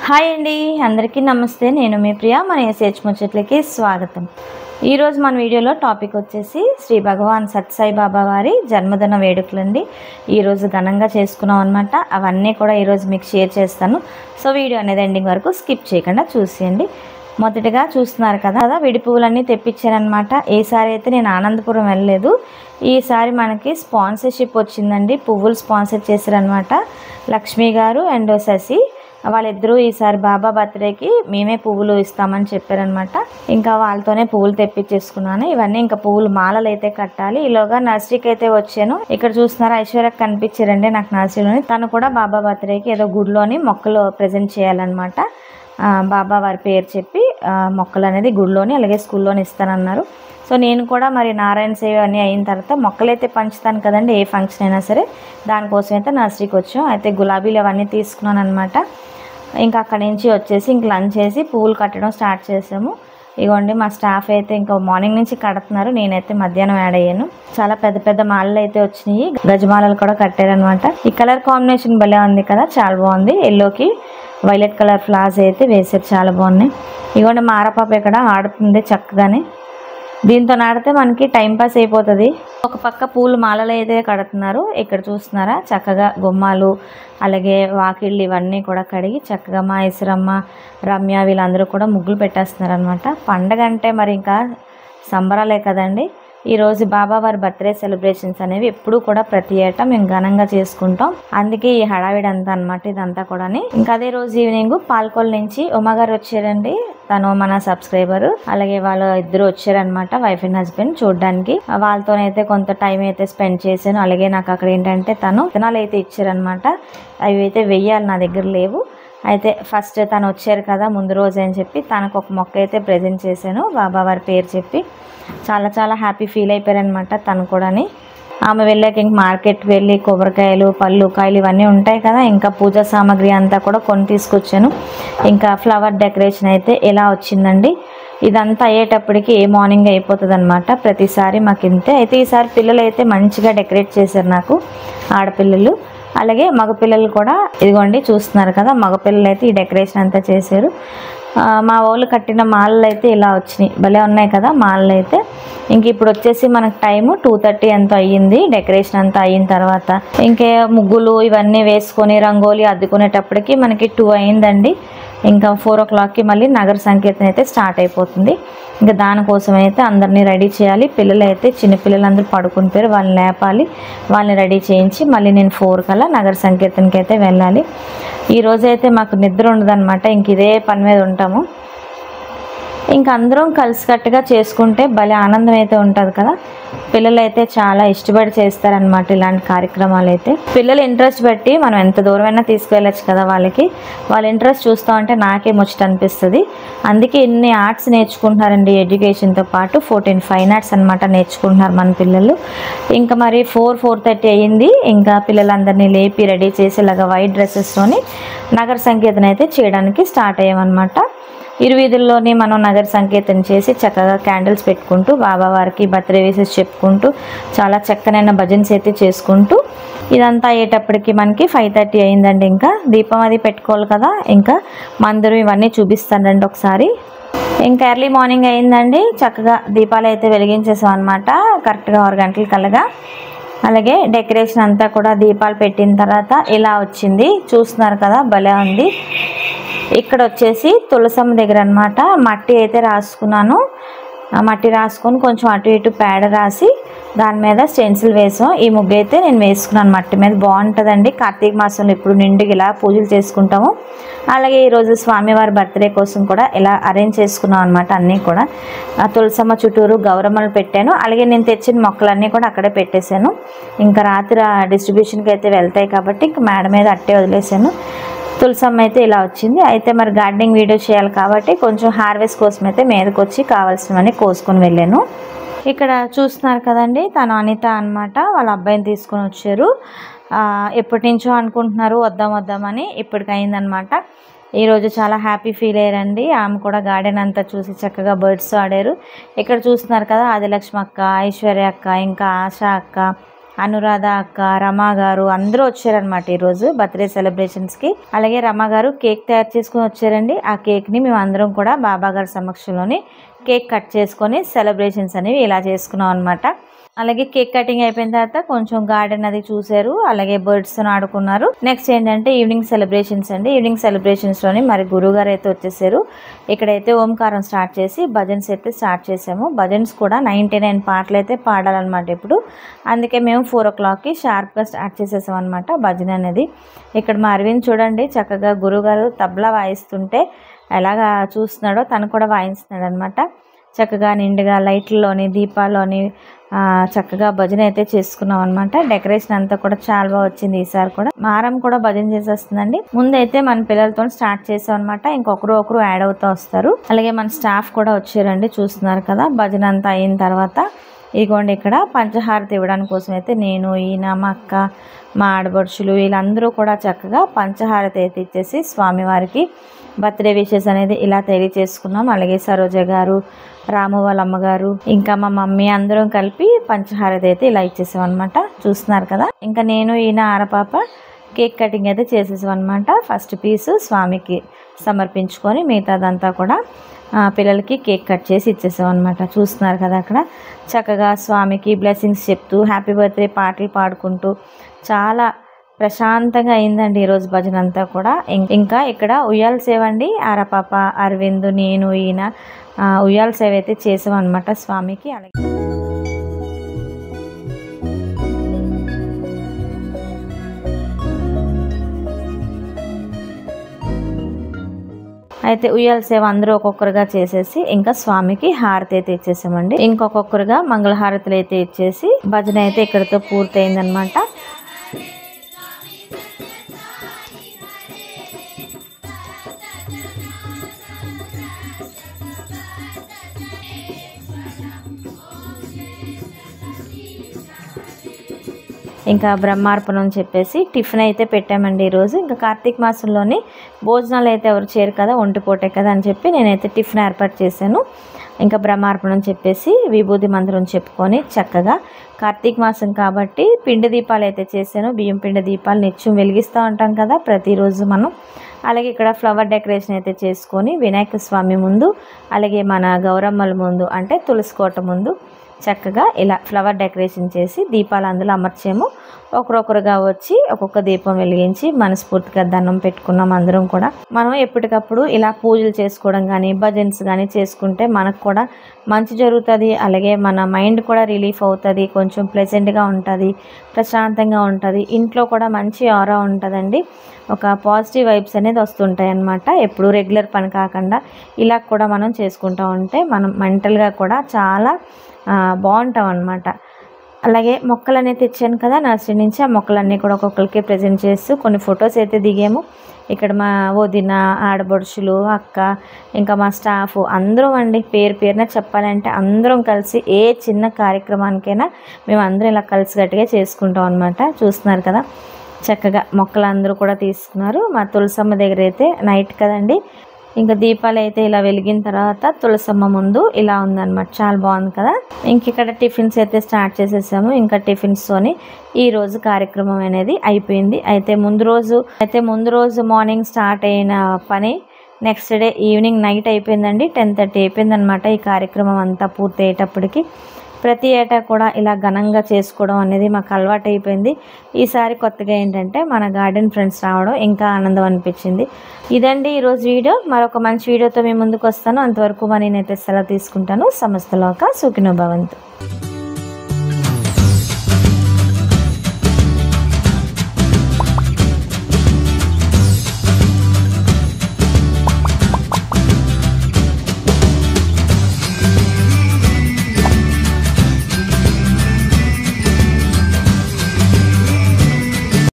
Hi అండి, అందరికీ నమస్తే. నేను మీ ప్రియా. మన ఎస్హెచ్ ముచ్చట్లకి స్వాగతం. ఈరోజు మన వీడియోలో టాపిక్ వచ్చేసి శ్రీ భగవాన్ సత్సాయి బాబా వారి జన్మదిన వేడుకలండి. ఈరోజు ఘనంగా చేసుకున్నాం అనమాట. అవన్నీ కూడా ఈరోజు మీకు షేర్ చేస్తాను. సో వీడియో అనేది ఎండింగ్ వరకు స్కిప్ చేయకుండా చూసేయండి. మొదటిగా చూస్తున్నారు కదా, విడి పువ్వులన్నీ తెప్పించారనమాట. ఈసారి అయితే నేను ఆనందపురం వెళ్ళలేదు. ఈసారి మనకి స్పాన్సర్షిప్ వచ్చిందండి. పువ్వులు స్పాన్సర్ చేశారనమాట. లక్ష్మి గారు అండ్ శశి వాళ్ళిద్దరూ ఈసారి బాబా బర్త్డేకి మేమే పువ్వులు ఇస్తామని చెప్పారనమాట. ఇంకా వాళ్ళతోనే పువ్వులు తెప్పించేసుకున్నాను. ఇవన్నీ ఇంకా పువ్వులు మాలలు అయితే కట్టాలి. ఈలోగా నర్సరీకి అయితే వచ్చాను. ఇక్కడ చూస్తున్నారా, ఐశ్వర్యకి కనిపించారండి నాకు నర్సరీలోని. తను కూడా బాబా బర్త్డేకి ఏదో గుడిలోని మొక్కలు ప్రజెంట్ చేయాలన్నమాట. బాబా వారి పేరు చెప్పి మొక్కలు అనేది గుడిలోని అలాగే స్కూల్లోని ఇస్తానన్నారు. సో నేను కూడా మరి నారాయణ సేవ అన్నీ అయిన తర్వాత మొక్కలైతే పంచుతాను కదండి, ఏ ఫంక్షన్ అయినా సరే. దానికోసం అయితే నర్సరీకి వచ్చాం. అయితే గులాబీలు అవన్నీ తీసుకున్నాను అనమాట. ఇంకా అక్కడి నుంచి వచ్చేసి ఇంక లంచ్ చేసి పువ్వులు కట్టడం స్టార్ట్ చేసాము. ఇగోండి మా స్టాఫ్ అయితే ఇంకా మార్నింగ్ నుంచి కడుతున్నారు. నేనైతే మధ్యాహ్నం యాడ్ అయ్యాను. చాలా పెద్ద పెద్ద మాలలు అయితే వచ్చినాయి. గజమాలలు కూడా కట్టారనమాట. ఈ కలర్ కాంబినేషన్ భలే ఉంది కదా, చాలా బాగుంది. ఎల్లోకి వైలెట్ కలర్ ఫ్లవర్స్ అయితే వేసారు, చాలా బాగున్నాయి. ఇగోండి మా ఆరపాప ఇక్కడ ఆడుతుంది చక్కగానే. దీంతో ఆడితే మనకి టైంపాస్ అయిపోతుంది. ఒక పక్క పూలు మాలలు అయితే కడుతున్నారు. ఇక్కడ చూస్తున్నారా, చక్కగా గుమ్మాలు అలాగే వాకిళ్ళు ఇవన్నీ కూడా కడిగి చక్కగా మా ఇసురమ్మ రమ్య వీళ్ళందరూ కూడా ముగ్గులు పెట్టేస్తున్నారు అనమాట. పండగ అంటే మరి ఇంకా సంబరాలే కదండి. ఈరోజు బాబా వారి బర్త్డే సెలబ్రేషన్స్ అనేవి ఎప్పుడూ కూడా ప్రతి ఏటా మేము ఘనంగా చేసుకుంటాం. అందుకే ఈ హడావిడి అంతా అనమాట ఇదంతా కూడా. ఇంకా అదే రోజు ఈవినింగ్ పాల్కొల్ నుంచి ఉమాగారు వచ్చారండి. తను మన సబ్స్క్రైబర్. అలాగే వాళ్ళు ఇద్దరు వచ్చారనమాట, వైఫ్ అండ్ హస్బెండ్ చూడడానికి. వాళ్ళతోనైతే కొంత టైం అయితే స్పెండ్ చేశాను. అలాగే నాకు అక్కడ ఏంటంటే తను విత్తనాలు అయితే ఇచ్చారనమాట. అవి అయితే వెయ్యాలి, నా దగ్గర లేవు. అయితే ఫస్ట్ తను వచ్చారు కదా ముందు రోజు అని చెప్పి తనకు ఒక మొక్క అయితే ప్రజెంట్ చేశాను బాబా వారి పేరు చెప్పి. చాలా చాలా హ్యాపీ ఫీల్ అయిపోయారనమాట తను కూడాని. ఆమె వెళ్ళాక ఇంక మార్కెట్ వెళ్ళి కొబ్బరికాయలు పళ్ళు కాయలు ఇవన్నీ ఉంటాయి కదా, ఇంకా పూజా సామాగ్రి అంతా కూడా కొని తీసుకొచ్చాను. ఇంకా ఫ్లవర్ డెకరేషన్ అయితే ఎలా వచ్చిందండి. ఇదంతా అయ్యేటప్పటికి మార్నింగ్ అయిపోతుంది అనమాట. ప్రతిసారి మాకు ఇంతే. అయితే ఈసారి పిల్లలు అయితే మంచిగా డెకరేట్ చేశారు నాకు, ఆడపిల్లలు. అలాగే మగపిల్లలు కూడా ఇదిగోండి చూస్తున్నారు కదా, మగపిల్లలు అయితే ఈ డెకరేషన్ అంతా చేశారు. మా వాళ్ళు కట్టిన మాలలు అయితే ఇలా వచ్చినాయి, భలే ఉన్నాయి కదా మాలలు అయితే. ఇంక ఇప్పుడు వచ్చేసి మనకు టైము 2:30 ఎంతో అయ్యింది. డెకరేషన్ అంతా అయిన తర్వాత ఇంకే ముగ్గులు ఇవన్నీ వేసుకొని రంగోలీ అద్దుకునేటప్పటికి మనకి 2 అయిందండి. ఇంకా 4 o'clockకి మళ్ళీ నగర సంకీర్తన అయితే స్టార్ట్ అయిపోతుంది. ఇంకా దానికోసం అయితే అందరినీ రెడీ చేయాలి. పిల్లలు అయితే చిన్నపిల్లలందరూ పడుకుని పోయారు, వాళ్ళని లేపాలి, వాళ్ళని రెడీ చేయించి మళ్ళీ నేను 4 కల్లా నగర సంకీర్తనకి అయితే వెళ్ళాలి. ఈరోజైతే మాకు నిద్ర ఉండదన్నమాట. ఇంక ఇదే పని మీద ఉంటాము. ఇంకా అందరం కలిసికట్టుగా చేసుకుంటే భలే ఆనందం అయితే ఉంటుంది కదా. పిల్లలు అయితే చాలా ఇష్టపడి చేస్తారనమాట ఇలాంటి కార్యక్రమాలు అయితే. పిల్లల ఇంట్రెస్ట్ బట్టి మనం ఎంత దూరమైనా తీసుకువెళ్ళచ్చు కదా వాళ్ళకి. వాళ్ళ ఇంట్రెస్ట్ చూస్తూ ఉంటే నాకే ముచ్చట అనిపిస్తుంది. అందుకే ఇన్ని ఆర్ట్స్ నేర్చుకుంటున్నారండి ఎడ్యుకేషన్తో పాటు. 14 ఫైన్ ఆర్ట్స్ అనమాట నేర్చుకుంటున్నారు మన పిల్లలు. ఇంకా మరి 4:30 అయ్యింది. ఇంకా పిల్లలందరినీ లేపి రెడీ చేసి ఇలాగ వైట్ డ్రెస్సెస్తోని నగర సంకీర్తన అయితే చేయడానికి స్టార్ట్ అయ్యామన్నమాట. ఇరువీధుల్లోని మనం నగర సంకీర్తన చేసి చక్కగా క్యాండిల్స్ పెట్టుకుంటూ బాబావారికి బర్త్డే విషెస్ చెప్పుకుంటూ చాలా చక్కనైన భజన్స్ అయితే చేసుకుంటూ ఇదంతా అయ్యేటప్పటికి మనకి 5:30 అయిందండి. ఇంకా దీపం అది పెట్టుకోవాలి కదా, ఇంకా మందిరం ఇవన్నీ చూపిస్తానండి ఒకసారి. ఇంకా ఎర్లీ మార్నింగ్ అయిందండి. చక్కగా దీపాలు అయితే వెలిగించేసాం అనమాట కరెక్ట్గా 6 గంటల కల్లా. అలాగే డెకరేషన్ అంతా కూడా దీపాలు పెట్టిన తర్వాత ఇలా వచ్చింది, చూస్తున్నారు కదా, భలే ఉంది. ఇక్కడ వచ్చేసి తులసమ్మ దగ్గర అనమాట మట్టి అయితే రాసుకున్నాను. మట్టి రాసుకొని కొంచెం అటు ఇటు పేడ రాసి దాని మీద స్టెన్సిల్ వేసాం. ఈ ముగ్గు అయితే నేను వేసుకున్నాను మట్టి మీద, బాగుంటుందండి. కార్తీక మాసంలో ఇప్పుడు నిండుగా ఇలా పూజలు చేసుకుంటాము. అలాగే ఈరోజు స్వామివారి బర్త్డే కోసం కూడా ఇలా అరేంజ్ చేసుకున్నాం అనమాట. అన్నీ కూడా తులసమ్మ చుట్టూరు గౌరమ్మలు పెట్టాను. అలాగే నేను తెచ్చిన మొక్కలన్నీ కూడా అక్కడే పెట్టేశాను. ఇంకా రాత్రి డిస్ట్రిబ్యూషన్కి అయితే వెళ్తాయి కాబట్టి ఇంకా మేడ మీద అట్టే వదిలేసాను. తులసమ్మ అయితే ఇలా వచ్చింది. అయితే మరి గార్డెనింగ్ వీడియో చేయాలి కాబట్టి కొంచెం హార్వెస్ట్ కోసం అయితే మీదకి వచ్చి కావాల్సినవన్నీ కోసుకొని వెళ్ళాను. ఇక్కడ చూస్తున్నారు కదండి, తను అనిత అనమాట. వాళ్ళ అబ్బాయిని తీసుకొని వచ్చారు. ఎప్పటి నుంచో అనుకుంటున్నారు వద్దామని, ఇప్పటికి అయిందనమాట. ఈరోజు చాలా హ్యాపీ ఫీల్ అయ్యారండి. ఆమె కూడా గార్డెన్ అంతా చూసి చక్కగా బర్డ్స్ ఆడారు. ఇక్కడ చూస్తున్నారు కదా, ఆదిలక్ష్మి అక్క, ఐశ్వర్య అక్క, ఇంకా ఆశా అక్క, అనురాధ అక్క, రమా గారు అందరూ వచ్చారనమాట ఈరోజు బర్త్డే సెలబ్రేషన్స్కి. అలాగే రమా గారు కేక్ తయారు చేసుకుని వచ్చారండి. ఆ కేక్ని మేము అందరం కూడా బాబా గారి సమక్షంలోని కేక్ కట్ చేసుకొని సెలబ్రేషన్స్ అనేవి ఇలా చేసుకున్నాం అనమాట. అలాగే కేక్ కటింగ్ అయిపోయిన తర్వాత కొంచెం గార్డెన్ అది చూసారు, అలాగే బర్డ్స్తో ఆడుకున్నారు. నెక్స్ట్ ఏంటంటే ఈవినింగ్ సెలబ్రేషన్స్ అండి. ఈవినింగ్ సెలబ్రేషన్స్లోని మరి గురువుగారు అయితే వచ్చేసారు. ఇక్కడైతే ఓంకారం స్టార్ట్ చేసి భజన్స్ అయితే స్టార్ట్ చేసాము. భజన్స్ కూడా 99 పాటలు అయితే పాడాలన్నమాట ఇప్పుడు. అందుకే మేము 4 o'clockకి షార్ప్గా స్టార్ట్ చేసేసాం అనమాట భజన అనేది. ఇక్కడ మా అరవింద్ చూడండి చక్కగా గురువుగారు తబలా వాయిస్తుంటే ఎలాగా చూస్తున్నాడో తను కూడా వాయిస్తున్నాడు అనమాట. చక్కగా నిండుగా లైట్లలోని దీపాల్లోని చక్కగా భజన అయితే చేసుకున్నాం అనమాట. డెకరేషన్ అంతా కూడా చాలా బాగా వచ్చింది. ఈసారి కూడా మారం కూడా భజన చేసేస్తుందండి. ముందైతే మన పిల్లలతో స్టార్ట్ చేసాం అనమాట. ఇంకొకరు యాడ్ అవుతూ వస్తారు. అలాగే మన స్టాఫ్ కూడా వచ్చారండి, చూస్తున్నారు కదా. భజన అంతా అయిన తర్వాత ఇదిగోండి ఇక్కడ పంచహారతి ఇవ్వడానికి కోసం అయితే నేను, ఈయన, మా అక్క, మా ఆడపడుచులు వీళ్ళందరూ కూడా చక్కగా పంచహారతి అయితే ఇచ్చేసి స్వామివారికి బర్త్డే విషెస్ అనేది ఇలా తెలియచేసుకున్నాం. అలాగే సరోజ గారు, రాము వాళ్ళ అమ్మగారు, ఇంకా మా మమ్మీ అందరం కలిపి పంచహారతి అయితే ఇలా ఇచ్చేసాం అనమాట. చూస్తున్నారు కదా. ఇంకా నేను, ఈయన, ఆరపాప కేక్ కటింగ్ అయితే చేసేసాం అనమాట. ఫస్ట్ పీసు స్వామికి సమర్పించుకొని మిగతాదంతా కూడా పిల్లలకి కేక్ కట్ చేసి ఇచ్చేసాం అనమాట. చూస్తున్నారు కదా అక్కడ చక్కగా స్వామికి బ్లెస్సింగ్స్ చెప్తూ హ్యాపీ బర్త్డే పాటలు పాడుకుంటూ చాలా ప్రశాంతంగా అయిందండి ఈరోజు భజన అంతా కూడా. ఇంకా ఇక్కడ ఉయ్యాల సేవ అండి. ఆరపాప, అరవింద్, నేను, ఈయన ఉయ్యాల సేవ అయితే చేసాం అనమాట స్వామికి. అలాగే అయితే ఉయ్యాల సేవ అందరూ ఒక్కొక్కరుగా చేసేసి ఇంకా స్వామికి హారతి అయితే ఇచ్చేసామండి. ఇంకొకరుగా మంగళహారతులు అయితే ఇచ్చేసి భజన అయితే ఇక్కడితో పూర్తయిందనమాట. ఇంకా బ్రహ్మార్పణం చెప్పేసి టిఫిన్ అయితే పెట్టామండి ఈరోజు. ఇంకా కార్తీక మాసంలోని భోజనాలు అయితే ఎవరు చేయరు కదా, ఒంటిపోటే కదా అని చెప్పి నేనైతే టిఫిన్ ఏర్పాటు చేశాను. ఇంకా బ్రహ్మార్పణం చెప్పేసి విభూతి మంత్రం చెప్పుకొని చక్కగా కార్తీక మాసం కాబట్టి పిండి దీపాలు అయితే చేశాను. బియ్యం పిండి దీపాలు నిత్యం వెలిగిస్తూ ఉంటాం కదా ప్రతిరోజు మనం. అలాగే ఇక్కడ ఫ్లవర్ డెకరేషన్ అయితే చేసుకొని వినాయక స్వామి ముందు, అలాగే మన గౌరమ్మల ముందు అంటే తులసి కోట ముందు చక్కగా ఇలా ఫ్లవర్ డెకరేషన్ చేసి దీపాలు అందులో అమర్చాము. ఒకరొకరుగా వచ్చి ఒక్కొక్క దీపం వెలిగించి మనస్ఫూర్తిగా దండం పెట్టుకున్నాం అందరం కూడా. మనం ఎప్పటికప్పుడు ఇలా పూజలు చేసుకోవడం కానీ భజన్స్ కానీ చేసుకుంటే మనకు కూడా మంచి జరుగుతుంది. అలాగే మన మైండ్ కూడా రిలీఫ్ అవుతుంది, కొంచెం ప్లెజెంట్గా ఉంటుంది, ప్రశాంతంగా ఉంటుంది. ఇంట్లో కూడా మంచి ఆరా ఉంటుందండి. ఒక పాజిటివ్ వైబ్స్ అనేది వస్తుంటాయి అన్నమాట. ఎప్పుడు రెగ్యులర్ పని కాకుండా ఇలా కూడా మనం చేసుకుంటూ ఉంటే మనం మెంటల్గా కూడా చాలా బాగుంటాం అన్నమాట. అలాగే మొక్కలు అనేది తెచ్చాను కదా నర్సరీ నుంచి. ఆ మొక్కలన్నీ కూడా ఒక్కొక్కరికి ప్రజెంట్ చేస్తూ కొన్ని ఫొటోస్ అయితే దిగాము. ఇక్కడ మా వదిన, ఆడబడుచులు, అక్క, ఇంకా మా స్టాఫ్ అందరం అండి. పేరున చెప్పాలంటే అందరం కలిసి ఏ చిన్న కార్యక్రమానికైనా మేము అందరం ఇలా కలిసికట్టుగా చేసుకుంటాం అనమాట. చూస్తున్నారు కదా చక్కగా మొక్కలందరూ కూడా తీసుకున్నారు. మా తులసమ్మ దగ్గర అయితే నైట్ కదండి, ఇంకా దీపాలు అయితే ఇలా వెలిగిన తర్వాత తులసమ్మ ముందు ఇలా ఉందన్నమాట. చాలా బాగుంది కదా. ఇంక ఇక్కడ టిఫిన్స్ అయితే స్టార్ట్ చేసేసాము. ఇంకా టిఫిన్స్తోని ఈ రోజు కార్యక్రమం అనేది అయిపోయింది. అయితే ముందు రోజు మార్నింగ్ స్టార్ట్ అయిన పని నెక్స్ట్ డే ఈవినింగ్ నైట్ అయిపోయిందండి. 10:30 అయిపోయిందనమాట ఈ కార్యక్రమం అంతా పూర్తి అయ్యేటప్పటికి. ప్రతి ఏటా కూడా ఇలా ఘనంగా చేసుకోవడం అనేది మాకు అలవాటు అయిపోయింది. ఈసారి కొత్తగా ఏంటంటే మన గార్డెన్ ఫ్రెండ్స్ రావడం ఇంకా ఆనందం అనిపించింది. ఇదండి ఈరోజు వీడియో. మరొక మంచి వీడియోతో మేము ముందుకు వస్తాను. అంతవరకు నేనైతే సెలవు తీసుకుంటాను. సమస్తలోక సుఖినో భవంతు.